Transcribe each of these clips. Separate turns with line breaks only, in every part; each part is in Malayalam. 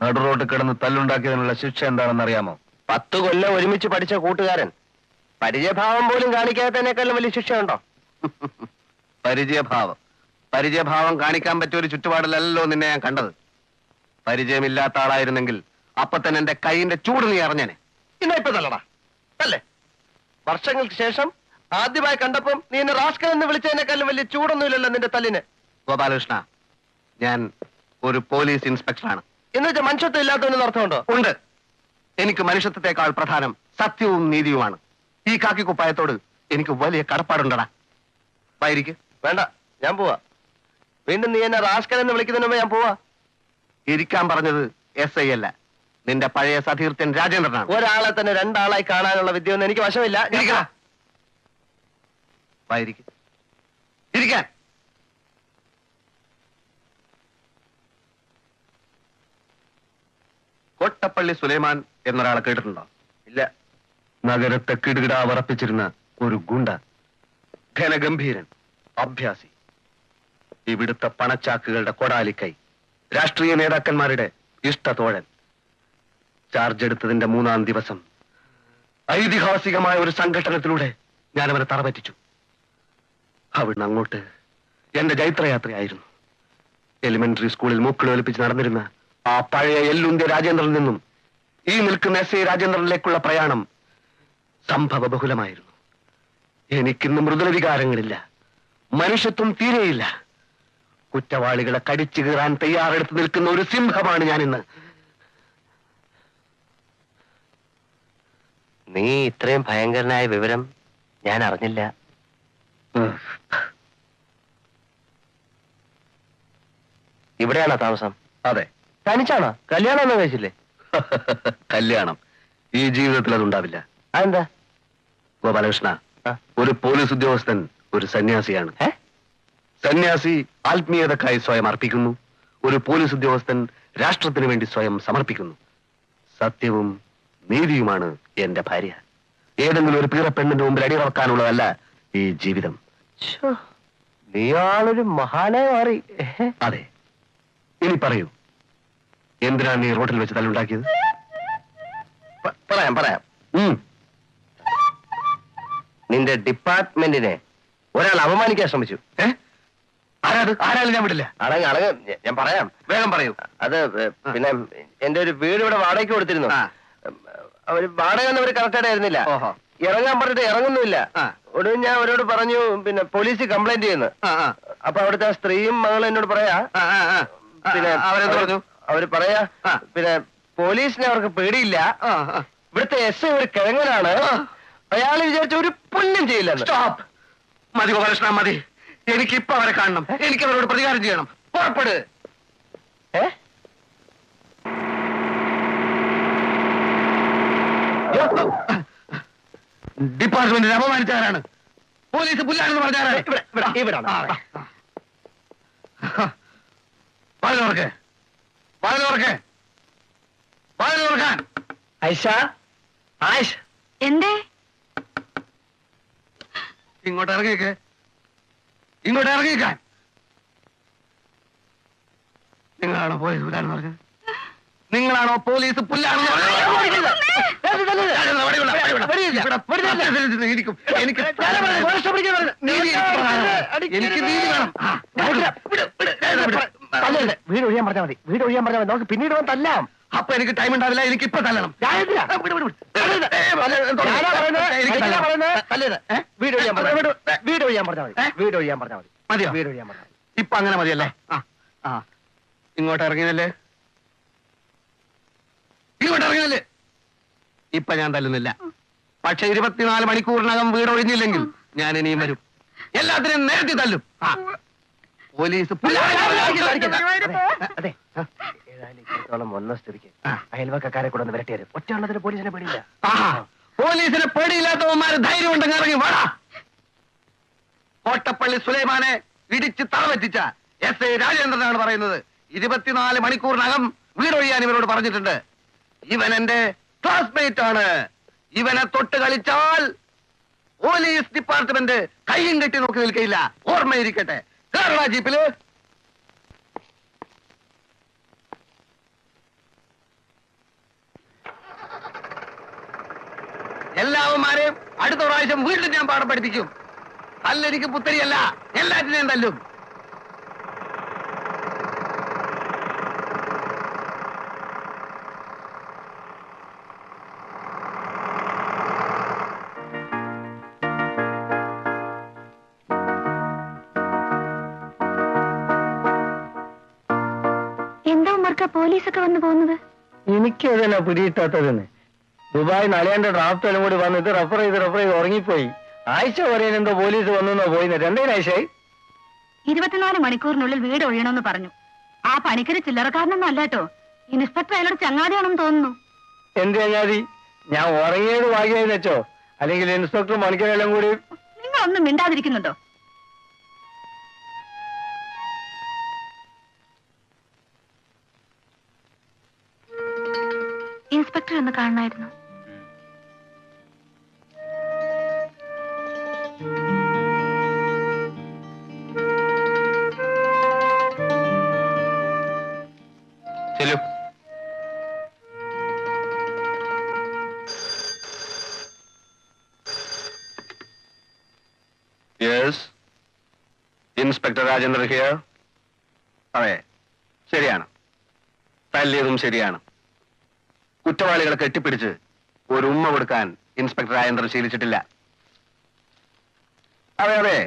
നടുറോട്ട് കിടന്ന് തല്ലുണ്ടാക്കിയതിനുള്ള ശിക്ഷ എന്താണെന്ന് അറിയാമോ?
10 കൊല്ലം ഒരുമിച്ച് പഠിച്ച കൂട്ടുകാരൻ പരിചയഭാവം പോലും കാണിക്കാത്തതിനേക്കാളും വലിയ ശിക്ഷയുണ്ടോ?
പരിചയഭാവം കാണിക്കാൻ പറ്റിയ ഒരു ചുറ്റുപാടിലല്ലോ നിന്നെ ഞാൻ കണ്ടത്. പരിചയമില്ലാത്ത ആളായിരുന്നെങ്കിൽ അപ്പൊ തന്നെ എന്റെ കൈയിന്റെ ചൂട് നീ അറിഞ്ഞേനെ.
ഇപ്പൊ തല്ലടാ അല്ലേ? വർഷങ്ങൾക്ക് ശേഷം ആദ്യമായി കണ്ടപ്പം നീ എന്നെ റാസ്കൽ എന്ന് വിളിച്ചതിനേക്കാളും വലിയ ചൂടൊന്നുമില്ലല്ലോ നിന്റെ തല്ലിന്.
ഗോപാലകൃഷ്ണ, ഞാൻ ഒരു പോലീസ് ഇൻസ്പെക്ടറാണ്.
എന്ന് വെച്ചാൽ മനുഷ്യത്വം ഇല്ലാത്തവന് അർത്ഥമുണ്ടോ?
ഉണ്ട്. എനിക്ക് മനുഷ്യത്വത്തെക്കാൾ പ്രധാനം സത്യവും നീതിയുമാണ്. ഈ കാക്കി കുപ്പായത്തോട് എനിക്ക് വലിയ കടപ്പാടുണ്ടടാ. വായിരിക്ക്.
വേണ്ട, ഞാൻ പോവാ. വീണ്ടും നീ എന്നെ റാസ്കൽ എന്ന് വിളിക്കുന്നതിന് മുമ്പ് ഞാൻ പോവാ.
ഇരിക്കാൻ പറഞ്ഞത് SI അല്ല, നിന്റെ പഴയ സതീർത്ഥ്യൻ രാജേന്ദ്രനാണ്.
ഒരാളെ തന്നെ 2 ആളായി കാണാനുള്ള വിദ്യയൊന്നും എനിക്ക് വശമില്ല.
വായിരിക്ക്. ഇരിക്കാൻ. കോട്ടപ്പള്ളി സുലൈമാൻ എന്നൊരാളെ കേട്ടിട്ടുണ്ടോ?
ഇല്ല.
നഗരത്തെ കിടുകിടാ വറപ്പിച്ചിരുന്ന ഒരു ഗുണ്ട, ഘനഗംഭീരൻ, അഭ്യാസി, ഇവിടുത്തെ പണച്ചാക്കുകളുടെ കൊടാലിക്കൈ, രാഷ്ട്രീയ നേതാക്കന്മാരുടെ ഇഷ്ടത്തോഴൻ. ചാർജ് എടുത്തതിന്റെ 3-ാം ദിവസം ഐതിഹാസികമായ ഒരു സംഘടനത്തിലൂടെ ഞാൻ അവനെ തറപറ്റിച്ചു. അവിടുന്ന് അങ്ങോട്ട് എന്റെ ജൈത്രയാത്രയായിരുന്നു. എലിമെന്ററി സ്കൂളിൽ മൂക്കിൾ ഒലിപ്പിച്ച് നടന്നിരുന്ന ആ പഴയ എല്ലുന്ത്യ രാജേന്ദ്രനിൽ നിന്നും ഈ നിൽക്കുന്ന SI രാജേന്ദ്രനിലേക്കുള്ള പ്രയാണം സംഭവബഹുലമായിരുന്നു. എനിക്കിന്ന് മൃദുല വികാരങ്ങളില്ല, മനുഷ്യത്വം തീരെയില്ല. കുറ്റവാളികളെ കടിച്ചു കീറാൻ തയ്യാറെടുത്ത് നിൽക്കുന്ന ഒരു സിംഹമാണ് ഞാനിന്ന്.
നീ ഇത്രയും ഭയങ്കരനായ വിവരം ഞാൻ അറിഞ്ഞില്ല. ഇവിടെയാണോ താമസം?
അതെ.
തനിച്ചാണോ? കല്യാണം ഒന്നും കഴിച്ചില്ലേ?
കല്യാണം ഈ ജീവിതത്തിൽ അതുണ്ടാവില്ല.
അതെന്താ?
ഗോപാലകൃഷ്ണ, ഒരു പോലീസ് ഉദ്യോഗസ്ഥൻ ഒരു സന്യാസിയാണ്. സന്യാസി ആത്മീയതക്കായി സ്വയം അർപ്പിക്കുന്നു. ഒരു പോലീസ് ഉദ്യോഗസ്ഥൻ രാഷ്ട്രത്തിന് വേണ്ടി സ്വയം സമർപ്പിക്കുന്നു. സത്യവും നീതിയുമാണ് എന്റെ ഭാര്യ. ഏതെങ്കിലും ഒരു പീറ പെണ്ണിന്റെ മുമ്പിൽ അടിയറക്കാനുള്ളതല്ല ഈ ജീവിതം.
നീയാളൊരു മഹാനായി മാറി.
അതെ. ഇനി പറയൂ, എന്തിനാണ് നീ റോഡിൽ വെച്ച് തല്ലുണ്ടാക്കിയത്?
പറയാം. നിന്റെ ഡിപ്പാർട്ട്മെന്റിനെ ഒരാൾ അപമാനിക്കാൻ ശ്രമിച്ചു.
ആരാലും ഞാൻ വിടില്ല.
അടങ്ങ്, ഞാൻ പറയാം.
വേഗം പറയൂ.
അത് പിന്നെ എന്റെ ഒരു വീട് ഇവിടെ വാടകയ്ക്ക് കൊടുത്തിരുന്നു. അവര് വാടക ഒന്നും അവര് കറക്റ്റായിട്ട് ആയിരുന്നില്ല. ഇറങ്ങാൻ പറഞ്ഞിട്ട് ഇറങ്ങുന്നില്ല. ഒടുവിൽ ഞാൻ അവരോട് പറഞ്ഞു പിന്നെ പോലീസിൽ കംപ്ലൈന്റ് ചെയ്യുന്നു. അപ്പൊ അവിടുത്തെ സ്ത്രീയും മകളും എന്നോട് പറയാ, പിന്നെ അവരെന്ത് പറഞ്ഞു? അവര് പറയാ പിന്നെ പോലീസിനെ അവർക്ക് പേടിയില്ല, ഇവിടുത്തെ SI ഒരു കിഴങ്ങനാണ്, അയാൾ വിചാരിച്ച ഒരു പുണ്യം ചെയ്യില്ല.
സ്റ്റോപ്പ്. മതി ഗോപാലകൃഷ്ണ, മതി. എനിക്കിപ്പോ അവരെ കാണണം. എനിക്ക് അവരോട് പ്രതികാരം ചെയ്യണം. പുറപ്പെട്. ഡിപ്പാർട്ട്മെന്റിനെ അപമാനിച്ചാരാണ്? പോലീസ് പുല്ലാണെന്ന് പറഞ്ഞാരാണ്? ഇങ്ങോട്ട് ഇറങ്ങിക്കാൻ. നിങ്ങളാണോ പോലീസ് പുല്ലാണെന്ന് പറഞ്ഞത്? നിങ്ങളാണോ പോലീസ് പുല്ലാണെന്ന് പറഞ്ഞത്? എനിക്ക് നീതി വേണം.
വീട് ഒഴിയാൻ പറഞ്ഞാൽ മതി. നമുക്ക് പിന്നീട് തല്ലാം.
അപ്പൊ എനിക്ക് ടൈം ഉണ്ടാവില്ല. എനിക്ക് ഇപ്പൊ തല്ലണം.
വീട് ഒഴിയാൻ പറഞ്ഞാൽ മതി.
ഇപ്പൊ അങ്ങനെ മതിയല്ലേ? ഇങ്ങോട്ട് ഇറങ്ങിയതല്ലേ? ഇപ്പൊ ഞാൻ തല്ലുന്നില്ല. പക്ഷെ 24 മണിക്കൂറിനകം വീട് ഒഴിഞ്ഞില്ലെങ്കിൽ ഞാൻ ഇനിയും വരും. എല്ലാത്തിനും നേരത്തെ തല്ലും. പോലീസ്
വന്ന സ്ഥിതിക്ക് അയൽവക്കാരെ കൂടെ ഒന്ന് വരട്ടി വരും. ഒറ്റ പോലീസിനെ പേടിയില്ല.
പോലീസിനെ പേടിയില്ലാത്തവന്മാര് ധൈര്യം ഉണ്ടെങ്കിൽ ഇറങ്ങി വാടാ. കോട്ടപ്പള്ളി സുലൈമാനെ ഇടിച്ച് തളവെറ്റിച്ച SI രാജേന്ദ്രനാണ് പറയുന്നത്. 24 മണിക്കൂറിനകം വീടൊഴിയാൻ ഇവരോട് പറഞ്ഞിട്ടുണ്ട്. ഇവൻ എന്റെ ക്ലാസ്മേറ്റ് ആണ്. ഇവനെ തൊട്ട് കളിച്ചാൽ പോലീസ് ഡിപ്പാർട്ട്മെന്റ് കയ്യും കെട്ടി നോക്കി നിൽക്കയില്ല. ഓർമ്മയിരിക്കട്ടെ. കേരള ജീപ്പില് എല്ലാവന്മാരെയും അടുത്ത പ്രാവശ്യം വീണ്ടും ഞാൻ പാഠം പഠിപ്പിക്കും. തല്ലെനിക്ക് പുത്തരിയല്ല, എല്ലാറ്റിനെയും തല്ലും.
എന്താ ഉമ്മർക്ക പോലീസൊക്കെ വന്നു പോകുന്നത്?
എനിക്ക് അതിനാ പിടിയിട്ടാത്തതെന്ന്. ദുബായ് നളിയാന്റെ ഡ്രാഫ്റ്റ് എല്ലാം കൂടി വന്നിട്ട് റഫർ ചെയ്ത് ഉറങ്ങിപ്പോയി. ആഴ്ച പറയാൻ എന്തോ പോലീസ് വന്നു പോയിന്ന്. രണ്ടേനാഴ്ചയായി.
24 മണിക്കൂറിനുള്ളിൽ വീട് ഒഴിയണമെന്ന് പറഞ്ഞു. ആ പണിക്കര് ചില്ലറക്കാരനൊന്നും അല്ലാട്ടോ. ഇൻസ്പെക്ടർ അയാളുടെ ചങ്ങാതിയാണെന്ന് തോന്നുന്നു.
എന്ത് ചങ്ങാതി? ഞാൻ ഉറങ്ങിയത് ഭാഗ്യമായി വെച്ചോ, അല്ലെങ്കിൽ ഇൻസ്പെക്ടർ മണിക്കരെല്ലാം കൂടി.
നിങ്ങളൊന്നും മിണ്ടാതിരിക്കുന്നുണ്ടോ? ഇൻസ്പെക്ടർ ഒന്ന് കാണണമായിരുന്നു.
ചെല്ലു. Yes, inspector Rajendran here. അതെ, ശരിയാണ്. തല്ലിയതും ശരിയാണ്. കുറ്റവാളികളെ കെട്ടിപ്പിടിച്ച് ഒരു ഉമ്മ കൊടുക്കാൻ ഇൻസ്പെക്ടർ രാജേന്ദ്രൻ ശീലിച്ചിട്ടില്ല. അതെ അതെ,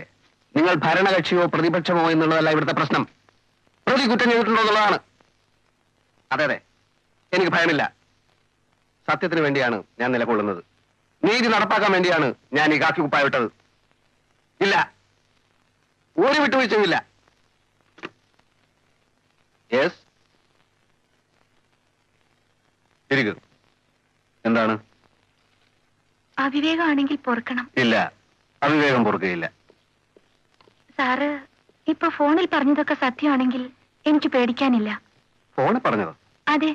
നിങ്ങൾ ഭരണകക്ഷിയോ പ്രതിപക്ഷമോ എന്നുള്ളതല്ല ഇവിടുത്തെ പ്രശ്നം. പ്രതി കുറ്റം ചെയ്തിട്ടുണ്ടോ എന്നുള്ളതാണ്. അതെ അതെ, എനിക്ക് ഭയമില്ല. സത്യത്തിന് വേണ്ടിയാണ് ഞാൻ നിലകൊള്ളുന്നത്. നീതി നടപ്പാക്കാൻ വേണ്ടിയാണ് ഞാൻ ഈ കാക്കി കുപ്പായ വിട്ടത്. ഇല്ല, ഒരു വിട്ടുവീഴ്ചയുമില്ല. യെസ്, ഇരിക്കൂ. എന്താണ്?
അവിവേകമാണെങ്കിൽ പൊറുക്കണം.
ഇല്ല, അവിവേകം പൊറുക്കുകയില്ല.
സാറ് ഇപ്പൊ ഫോണിൽ പറഞ്ഞതൊക്കെ സത്യമാണെങ്കിൽ എനിക്ക് പേടിക്കാനില്ല.
ഫോണിൽ പറഞ്ഞതോ?
അതെ,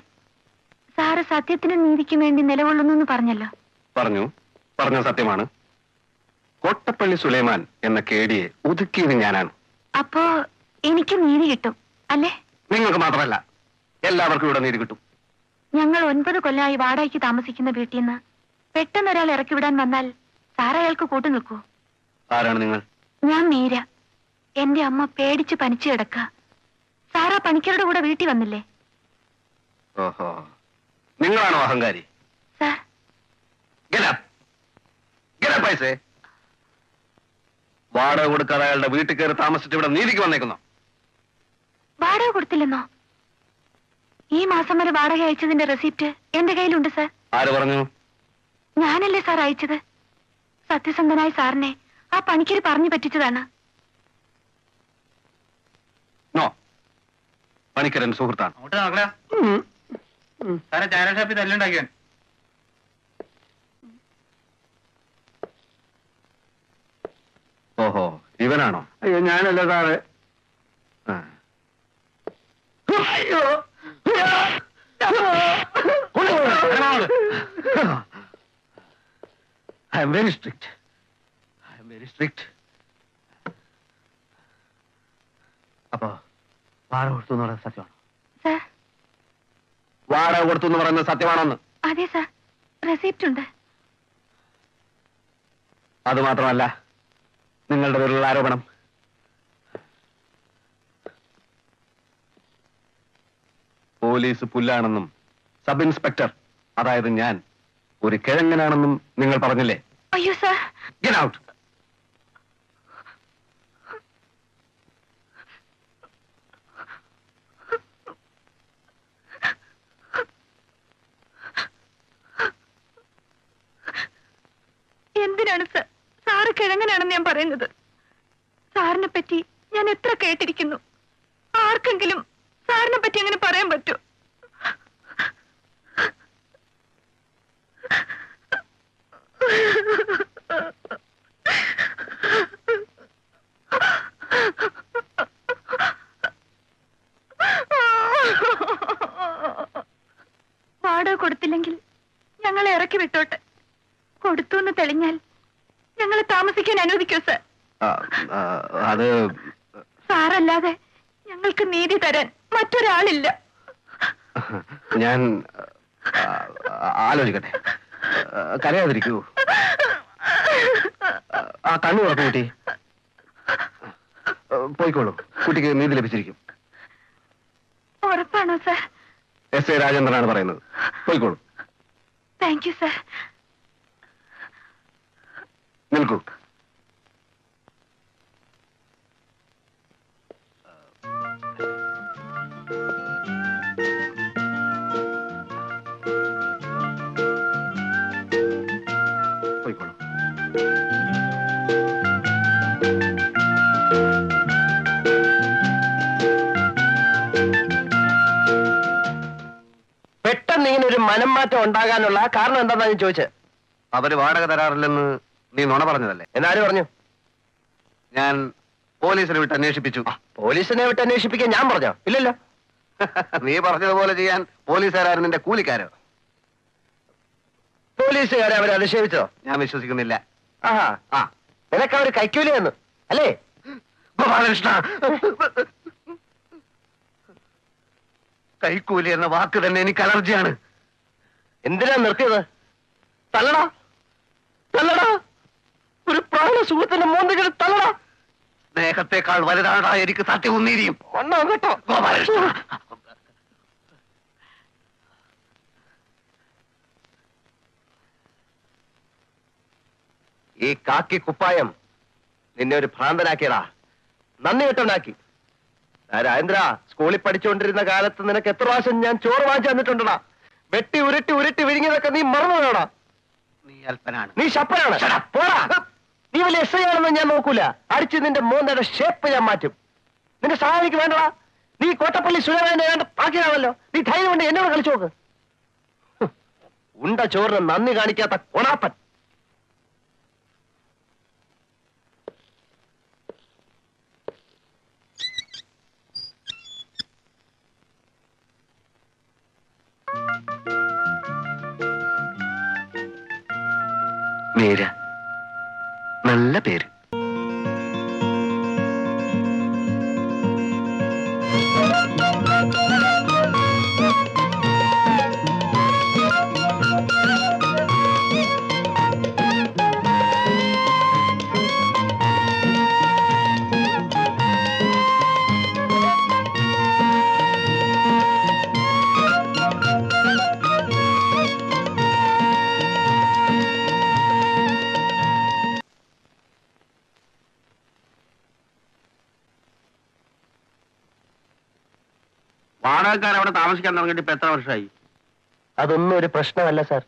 സാറ് സത്യത്തിനും നീതിക്കും വേണ്ടി നിലകൊള്ളുന്നു പറഞ്ഞല്ലോ.
പറഞ്ഞ സത്യമാണ്. കോട്ടപ്പള്ളി സുലൈമാൻ എന്ന കേടിയെ ഒതുക്കിയത് ഞാനാണ്.
അപ്പോ എനിക്ക് നീതി കിട്ടും അല്ലേ?
നിങ്ങൾക്ക് മാത്രമല്ല, എല്ലാവർക്കും ഇവിടെ നീതി കിട്ടും.
ഞങ്ങൾ 9 കൊല്ലമായി വാടകയ്ക്ക് താമസിക്കുന്ന വീട്ടിൽ നിന്ന് പെട്ടെന്ന് ഒരാൾ ഇറക്കി വിടാൻ വന്നാൽ സാർ അയാൾക്ക് കൂട്ടു നിൽക്കൂ?
ആരാണ് നിങ്ങൾ?
ഞാൻ മീര. എന്റെ അമ്മ പേടിച്ച് പനിച്ചു കിടക്ക. സാറാ പണിക്കരുടെ കൂടെ വീട്ടിൽ വന്നില്ലേ?
ഓഹോ, നിങ്ങളാണോ അഹങ്കാരി?
സാർ,
വാടക കൊടുക്കാതെ അയാളുടെ വീട്ടിൽ കയറി താമസിച്ചിട്ട് ഇവിടെ നീതിക്ക് വന്നേക്കുന്നു.
വാടക കൊടുത്തില്ലെന്നോ? ഈ മാസം വരെ വാടക അയച്ചതിന്റെ റെസിപ്റ്റ് എന്റെ കയ്യിലുണ്ട് സാർ.
ആര് പറഞ്ഞു?
ഞാനല്ലേ സാർ അയച്ചത്. സത്യസന്ധനായ സാറിനെ ആ പണിക്കര് പറഞ്ഞു പറ്റിച്ചതാണ്.
നോ, പണിക്കരൻ സുഹൃത്താണ്.
ചായ ഷാപ്പിൽ തല്ലുണ്ടാക്കിയാൻ.
ഓഹോ, ഇവനാണോ?
അയ്യോ, ഞാനല്ല സാറ്.
അയ്യോ, I am very strict. അപ്പോ വാടക കൊടുത്തു എന്ന് പറയുന്നത് സത്യമാണോ?
സാർ,
വാടക കൊടുത്തു എന്ന് പറയുന്നത് സത്യമാണോന്ന്?
അതെ സാർ, റെസിപ്റ്റ് ഉണ്ട്.
അത് മാത്രമല്ല, നിങ്ങളുടെ പേരിലുള്ള ആരോപണം പോലീസ് പുല്ലാണെന്നും സബ് ഇൻസ്പെക്ടർ, അതായത് ഞാൻ, ഒരു കിഴങ്ങനാണെന്നും നിങ്ങൾ പറഞ്ഞില്ലേ?
അയ്യോ സാർ.
Get out.
എന്തിനാണ് സാർ സാറ് കിഴങ്ങനാണെന്ന് ഞാൻ പറയുന്നത്? സാറിനെ പറ്റി ഞാൻ എത്ര കേട്ടിരിക്കുന്നു. ആർക്കെങ്കിലും സാറിനെ പറ്റി അങ്ങനെ പറയാൻ പറ്റൂ? വാടക കൊടുത്തില്ലെങ്കിൽ ഞങ്ങളെ ഇറക്കി വിട്ടോട്ടെ. കൊടുത്തു എന്ന് തെളിഞ്ഞാൽ ഞങ്ങളെ താമസിക്കാൻ അനുവദിക്കൂ സാർ.
അത്
സാറല്ലാതെ ഞങ്ങൾക്ക് നീതി തരാൻ മറ്റൊരാളില്ല.
ഞാൻ ആലോചിക്കട്ടെ. കരയാതിരിക്കൂ. ആ കണ്ണു തുറക്കും കുട്ടി. പോയിക്കോളൂ, കുട്ടിക്ക് നീതി ലഭിച്ചിരിക്കും.
ഉറപ്പാണോ സർ?
എസ് ഐ രാജേന്ദ്രനാണ് പറയുന്നത്. പോയിക്കോളൂ.
Thank you sir.
നിൽക്കൂ. പോയിക്കോളൂ.
പെട്ടെന്ന് ഇങ്ങനെ ഒരു മനം മാറ്റം ഉണ്ടാകാനുള്ള കാരണം എന്താണെന്നാ ഞാൻ ചോദിച്ചത്.
അവര് വാടക തരാറില്ലെന്ന് നീ നുണ പറഞ്ഞതല്ലേ?
എന്നാര് പറഞ്ഞു?
ഞാൻ പോലീസിനെ വിട്ട് അന്വേഷിപ്പിച്ചു.
പോലീസിനെ വിട്ട് അന്വേഷിപ്പിക്കാൻ ഞാൻ പറഞ്ഞോ? ഇല്ലല്ലോ.
നീ പറഞ്ഞതുപോലെ ചെയ്യാൻ പോലീസുകാരും നിന്റെ കൂലിക്കാരോ?
പോലീസുകാരെ അവരെ അധിക്ഷേപിച്ചോ?
ഞാൻ വിശ്വസിക്കുന്നില്ല.
ആഹാ, ആ നിനക്ക് അവര് കൈക്കൂലി തന്നു അല്ലേ?
ഗോപാലകൃഷ്ണ, കൈക്കൂലി എന്ന വാക്ക് തന്നെ എനിക്ക് അലർജിയാണ്.
എന്തിനാ നിർത്തിയത്? തല്ലടാ, തല്ലടാ, ഒരു പ്രാണ സുഹൃത്തിന്റെ മോന്തികൾ തല്ലടാ.
സ്നേഹത്തെക്കാൾ വലുതാണാ എനിക്ക് സത്യം ഉന്നീരിയും.
ഒന്നോ കേട്ടോ
ഗോപാലകൃഷ്ണ,
ഈ കാക്കി കുപ്പായം നിന്നെ ഒരു ഭ്രാന്തനാക്കിയടാ, നന്ദി കെട്ടവനാക്കി. രാജേന്ദ്ര, സ്കൂളിൽ പഠിച്ചുകൊണ്ടിരുന്ന കാലത്ത് നിനക്ക് എത്ര പ്രാവശ്യം ഞാൻ ചോറ് വാങ്ങിച്ചു തന്നിട്ടുണ്ടടാ. വെട്ടി ഉരുട്ടി ഉരുട്ടി വിഴുങ്ങിയതൊക്കെ നീ മറന്നു വേണോടാ.
നീ അല്പനാണ്.
നീ ശപ്പനാണ്. പോടാ. നീ വലിയ എസ് ഐ ആണെന്ന് ഞാൻ നോക്കൂല. അടിച്ച് നിന്റെ മോന്തയുടെ ഷേപ്പ് ഞാൻ മാറ്റും. നിന്റെ സഹായിക്ക് വേണ്ടടാ. നീ കോട്ടപ്പള്ളി സുരേന്ദ്രനെ വേണ്ട ബാക്കിയാണല്ലോ. നീ ധൈര്യം കൊണ്ട് എന്നോട് കളിച്ചു നോക്ക്. ഉണ്ട ചോറിന് നന്ദി കാണിക്കാത്ത കൊണാപ്പൻ.
മീര, നല്ല പേര്.
വാടകക്കാർ അവിടെ താമസിക്കാൻ തുടങ്ങിയിട്ട് ഇപ്പൊ എത്ര വർഷമായി?
അതൊന്നും ഒരു പ്രശ്നമല്ല സാർ.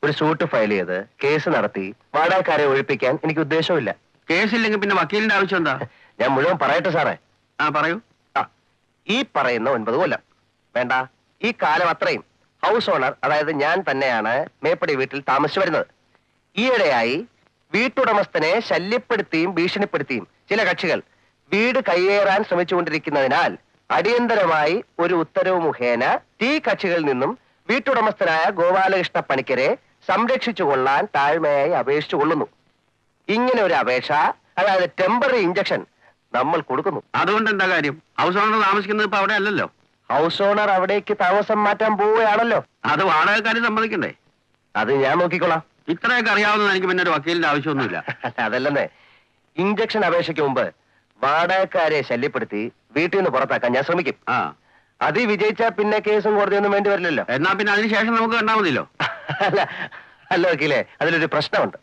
ഒരു സൂട്ട് ഫയൽ ചെയ്ത് കേസ് നടത്തി വാടകക്കാരെ ഒഴിപ്പിക്കാൻ എനിക്ക് ഉദ്ദേശമില്ല.
കേസില്ലെങ്കിൽ പിന്നെ വക്കീലിന്റെ ആവശ്യം എന്താ?
ഞാൻ മുഴുവൻ പറയട്ടെ സാറേ.
ആ പറയൂ.
ഈ പറയുന്ന 9 കൊല്ലം വേണ്ട, ഈ കാലം അത്രയും ഹൗസ് ഓണർ, അതായത് ഞാൻ തന്നെയാണ് മേപ്പടി വീട്ടിൽ താമസിച്ചു വരുന്നത്. ഈയിടെയായി വീട്ടുടമസ്ഥനെ ശല്യപ്പെടുത്തിയും ഭീഷണിപ്പെടുത്തിയും ചില കക്ഷികൾ വീട് കയ്യേറാൻ ശ്രമിച്ചുകൊണ്ടിരിക്കുന്നതിനാൽ അടിയന്തരമായി ഒരു ഉത്തരവ് മുഖേന ഈ കക്ഷികളിൽ നിന്നും വീട്ടുടമസ്ഥനായ ഗോപാലകൃഷ്ണ പണിക്കരെ സംരക്ഷിച്ചുകൊള്ളാൻ താഴ്മയായി അപേക്ഷിച്ചു കൊള്ളുന്നു. ഇങ്ങനെ ഒരു അപേക്ഷ, അതായത് ടെമ്പററി ഇഞ്ചക്ഷൻ നമ്മൾ കൊടുക്കുന്നു.
അതുകൊണ്ട് എന്താ കാര്യം? ഹൗസ് ഓണർ താമസിക്കുന്നത് ഇപ്പൊ അവിടെ അല്ലല്ലോ.
ഹൗസ് ഓണർ അവിടേക്ക് താമസം മാറ്റാൻ പോവുകയാണല്ലോ.
അത് വാടകക്കാർ സമ്മതിക്കണ്ടേ?
അത് ഞാൻ നോക്കിക്കോളാം.
ഇത്രയൊക്കെ അറിയാവുന്നത് എനിക്ക് പിന്നെ ഒരു വക്കീലിന്റെ ആവശ്യമൊന്നുമില്ല.
അതല്ലെന്നേ, ഇഞ്ചക്ഷൻ അപേക്ഷയ്ക്ക് മുമ്പ് വാടകക്കാരെ ശല്യപ്പെടുത്തി വീട്ടിൽ നിന്ന് പുറത്താക്കാൻ ഞാൻ ശ്രമിക്കും.
ആ,
അത് വിജയിച്ചാൽ പിന്നെ കേസും കോടതിയൊന്നും വേണ്ടി വരില്ലല്ലോ.
എന്നാ പിന്നെ അതിനുശേഷം നമുക്ക് കണ്ടാൽ മതിയല്ലോ.
അല്ല വക്കീലേ, അതിലൊരു പ്രശ്നമുണ്ട്.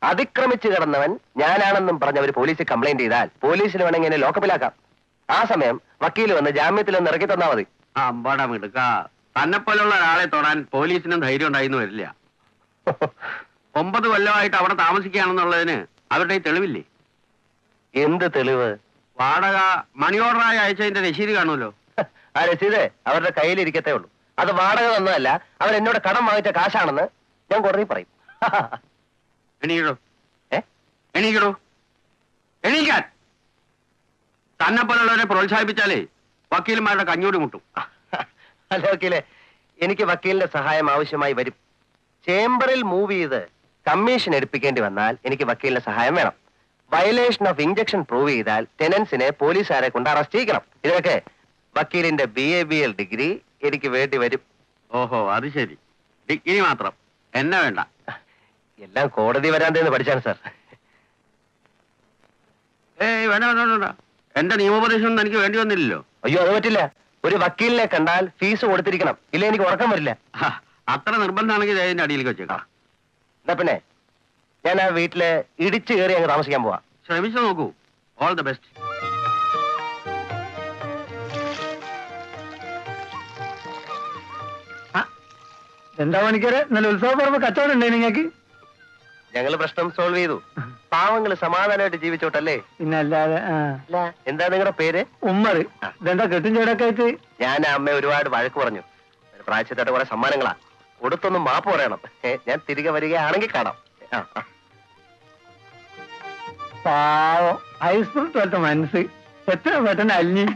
അതിക്രമിച്ചു കിടന്നവൻ ഞാനാണെന്നും പറഞ്ഞ് അവർ പോലീസിൽ കംപ്ലൈന്റ് ചെയ്താൽ പോലീസിന് വേണമെങ്കിൽ എന്നെ ലോക്കപ്പിലാക്കാം. ആ സമയം വക്കീൽ വന്ന് ജാമ്യത്തിലൊന്ന് ഇറക്കി തന്നാ മതി.
ആ അമ്പാടാ മിടുക്ക, തന്നെപ്പോലുള്ള ഒരാളെ തൊടാൻ പോലീസിനും ധൈര്യം ഉണ്ടായിന്ന് വരില്ല. 9 കൊല്ലമായിട്ട് അവിടെ താമസിക്കുകയാണെന്നുള്ളതിന് അവരുടെ ഈ തെളിവില്ലേ?
എന്ത് തെളിവ്?
വാടക മണി ഓർഡറായി അയച്ചതിന്റെ രസീത് കാണുമല്ലോ.
ആ രസീത് അവരുടെ കയ്യിലിരിക്കത്തേ ഉള്ളൂ. അത് വാടക തന്നതല്ല, അവരെന്നോട് കടം വാങ്ങിച്ച കാശാണെന്ന് ഞാൻ കോടതി പറയും.
എണീക്കടോ, എണീക്കടോ, എണീക്കാൻ. തന്നെ പോലുള്ളവരെ പ്രോത്സാഹിപ്പിച്ചാലേ വക്കീലന്മാരുടെ കഞ്ഞൂടി മുട്ടും.
അല്ല വക്കീലെ, എനിക്ക് വക്കീലിന്റെ സഹായം ആവശ്യമായി വരും. ചേംബറിൽ മൂവ് ചെയ്ത് കമ്മീഷൻ എടുപ്പിക്കേണ്ടി വന്നാൽ എനിക്ക് വക്കീലിന്റെ സഹായം വേണം. വയലേഷൻ ഓഫ് ഇഞ്ചക്ഷൻ പ്രൂവ് ചെയ്താൽ ടെനൻസിനെ പോലീസുകാരെ കൊണ്ട് അറസ്റ്റ് ചെയ്യിക്കണം. ഇതൊക്കെ വക്കീലിന്റെ BA-BL ഡിഗ്രി എനിക്ക് വേണ്ടി വരും.
ഓഹോ, അത് ശരി. ഡിഗ്രി മാത്രം, എന്നെ വേണ്ട.
എല്ലാം കോടതി വരാന്തെന്ന് പഠിച്ചാണ് സാർ.
ഏയ് വേണ്ട വേണ്ട വേണ്ട എന്റെ നിയമോപദേശം ഒന്നും എനിക്ക് വേണ്ടി വന്നില്ലല്ലോ.
അയ്യോ അത് പറ്റില്ല. ഒരു വക്കീലിനെ കണ്ടാൽ ഫീസ് കൊടുത്തിരിക്കണം, ഇല്ല എനിക്ക് ഉറക്കം വരില്ല.
ഹ, അത്ര നിർബന്ധമാണെങ്കിൽ അതിന്റെ അടിയിലേക്ക് വെച്ചേക്കാം.
എന്നാ പിന്നെ ഞാൻ ആ വീട്ടില് ഇടിച്ചു കയറി അങ്ങ് താമസിക്കാൻ പോവാ.
ശ്രമിച്ചു നോക്കൂ. All the best.
എന്താ പണിക്കരെ നല്ല ഉത്സവ പറമ്പ് കച്ചവടം ഉണ്ടേ നിങ്ങൾക്ക്?
ഞങ്ങള് പ്രശ്നം സോൾവ് ചെയ്തു. പാവങ്ങള് സമാധാനമായിട്ട് ജീവിച്ചോട്ടല്ലേ.
പിന്നെ അല്ലാതെ
അല്ല എന്താ നിങ്ങളുടെ പേര്?
ഉമ്മറ്. ഇതെന്താ കെട്ടും ചേടൊക്കെ ആയിട്ട്?
ഞാൻ അമ്മ ഒരുപാട് വഴക്ക് പറഞ്ഞു. പ്രായച്ചിട്ടായിട്ട് കുറെ സമ്മാനങ്ങളാ കൊടുത്തൊന്നും മാപ്പ് പറയണം. ഞാൻ തിരികെ വരികയാണെങ്കിൽ കാണാം.
പാവം ഐസ്പ്രിട്ട് പോലത്തെ മനസ്സ് എത്ര പെട്ടെന്ന് അലിഞ്ഞ്.